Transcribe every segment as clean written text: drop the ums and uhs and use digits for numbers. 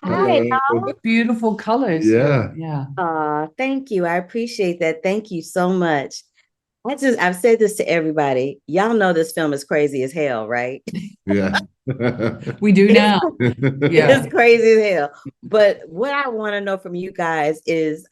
Hi. What beautiful colors. Yeah. Yeah. Thank you. I appreciate that. Thank you so much. I've said this to everybody. Y'all know this film is crazy as hell, right? Yeah. We do It's now. Yeah. it's crazy as hell. But what I want to know from you guys is,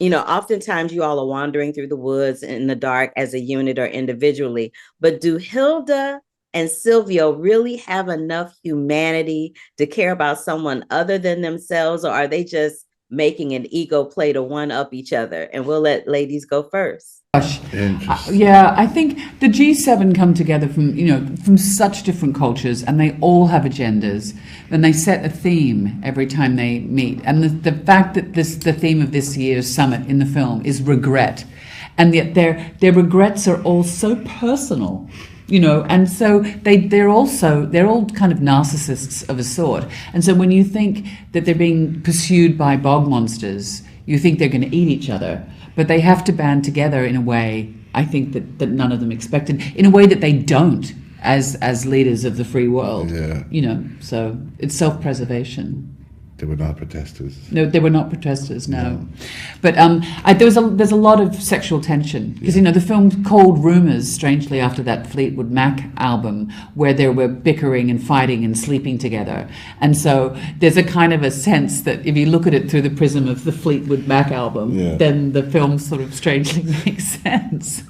oftentimes you all are wandering through the woods in the dark as a unit or individually, but do Hilda and Silvio really have enough humanity to care about someone other than themselves, or are they just making an ego play to one up each other? And we'll let ladies go first. Gosh. Interesting. Yeah, I think the G7 come together from such different cultures, and they all have agendas, and they set a theme every time they meet. And the fact that the theme of this year's summit in the film is regret, and yet their regrets are all so personal, and so they're all kind of narcissists of a sort. And so when you think that they're being pursued by bog monsters, you think they're going to eat each other, but they have to band together in a way, I think, that none of them expected, in a way that they don't as leaders of the free world. Yeah. So it's self-preservation. They were not protesters. No, they were not protesters. No, but there's a lot of sexual tension because the film called Rumors, strangely after that Fleetwood Mac album, where they were bickering and fighting and sleeping together, and so there's a kind of a sense that if you look at it through the prism of the Fleetwood Mac album, then the film sort of strangely makes sense.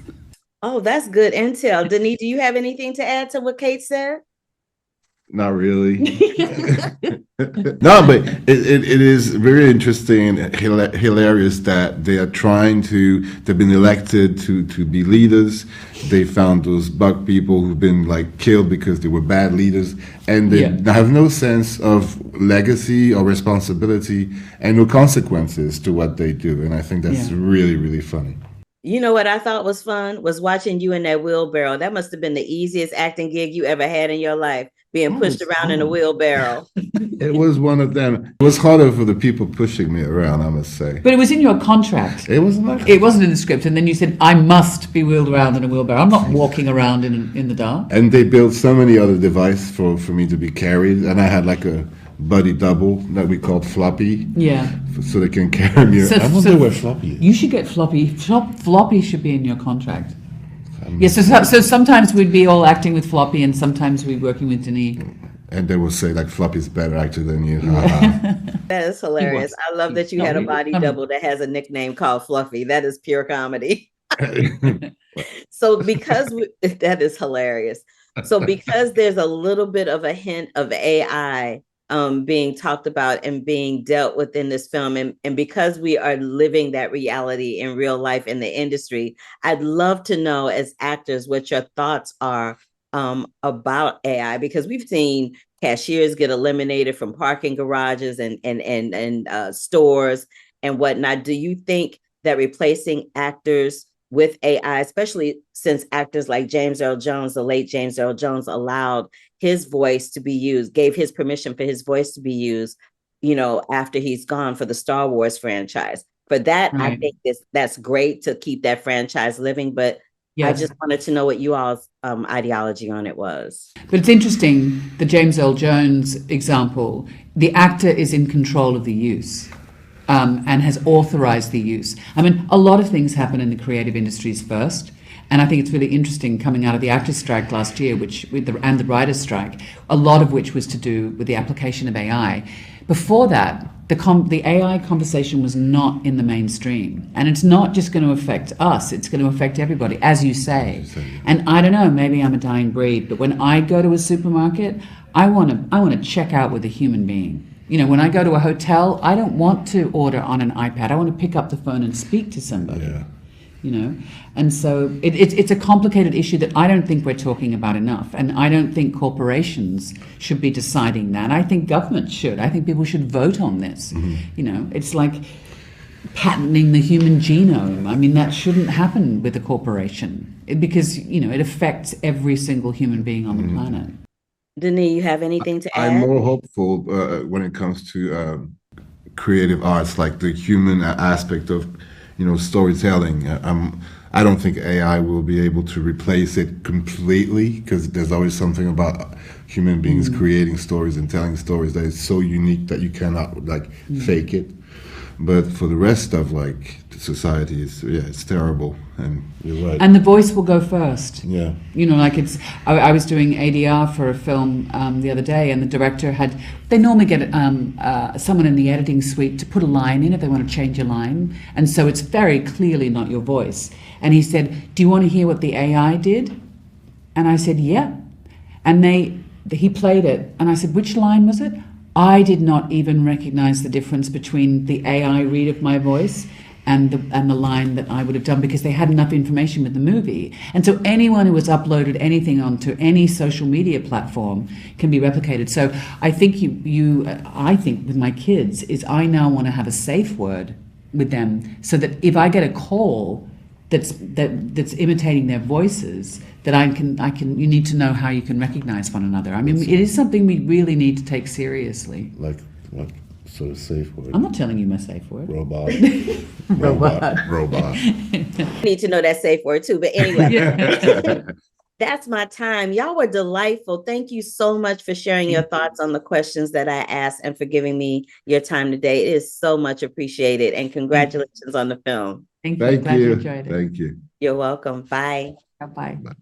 Oh, that's good intel. Denis, do you have anything to add to what Kate said? Not really. No, but it is very interesting and hilarious that they've been elected to be leaders. They found those bug people who've been like killed because they were bad leaders, and they have no sense of legacy or responsibility and no consequences to what they do. And I think that's really, really funny. You know what I thought was fun was watching you in that wheelbarrow. That must have been the easiest acting gig you ever had in your life, being pushed around in a wheelbarrow. It was one of them. It was harder for the people pushing me around, I must say. But it was in your contract. It wasn't like It wasn't in the script, and then you said, "I must be wheeled around in a wheelbarrow. I'm not walking around in the dark." And they built so many other devices for me to be carried, and I had like a buddy double that we called Floppy. Yeah. So they can carry me. I wonder where Floppy is. You should get Floppy. Floppy should be in your contract. Yes, so sometimes we'd be all acting with Floppy, and sometimes we'd be working with Denis. And they will say like Floppy's better actor than you. That is hilarious. I love that you had a body double that has a nickname called Fluffy. That is pure comedy. So that is hilarious. So because there's a little bit of a hint of AI being talked about and being dealt with in this film, and because we are living that reality in real life in the industry, I'd love to know as actors what your thoughts are about AI, because we've seen cashiers get eliminated from parking garages and stores and whatnot. Do you think that replacing actors with AI, especially since actors like James Earl Jones, the late James Earl Jones, allowed his voice to be used, gave his permission for his voice to be used, after he's gone for the Star Wars franchise. For that, right. I think that's great to keep that franchise living, but yes. I just wanted to know what you all's ideology on it was. But it's interesting, the James Earl Jones example, the actor is in control of the use. And has authorized the use. I mean, a lot of things happen in the creative industries first, and I think it's really interesting coming out of the actors' strike last year, and the writers' strike, a lot of which was to do with the application of AI. Before that, the AI conversation was not in the mainstream, and it's not just going to affect us; it's going to affect everybody, as you say. And I don't know, maybe I'm a dying breed, but when I go to a supermarket, I want to check out with a human being. When I go to a hotel, I don't want to order on an iPad. I want to pick up the phone and speak to somebody. Yeah. And so it's a complicated issue that I don't think we're talking about enough. And I don't think corporations should be deciding that. I think government should. I think people should vote on this. Mm-hmm. It's like patenting the human genome. I mean, that shouldn't happen with a corporation because, it affects every single human being on the planet. Denis, you have anything to add? I'm more hopeful when it comes to creative arts, like the human aspect of, storytelling. I don't think AI will be able to replace it completely because there's always something about human beings creating stories and telling stories that is so unique that you cannot like fake it. But for the rest of like the society, it's terrible. And you're right. And the voice will go first. Yeah. You know, like I was doing ADR for a film the other day, and the director they normally get someone in the editing suite to put a line in if they want to change a line. And so it's very clearly not your voice. And he said, "Do you want to hear what the AI did?" And I said, "Yeah." And he played it. And I said, "Which line was it?" I did not even recognize the difference between the AI read of my voice and the line that I would have done, because they had enough information with the movie. And so anyone who has uploaded anything onto any social media platform can be replicated. So I think I think with my kids is I now want to have a safe word with them, so that if I get a call that's imitating their voices, that I can. You need to know how you can recognize one another. I mean, it is something we really need to take seriously. Like what sort of safe word? I'm not telling you my safe word. Robot. I need to know that safe word too. But anyway, that's my time. Y'all were delightful. Thank you so much for sharing your thoughts on the questions that I asked and for giving me your time today. It is so much appreciated. And congratulations on the film. Thank you. Glad you enjoyed it. Thank you. You're welcome. Bye. Bye-bye. Bye.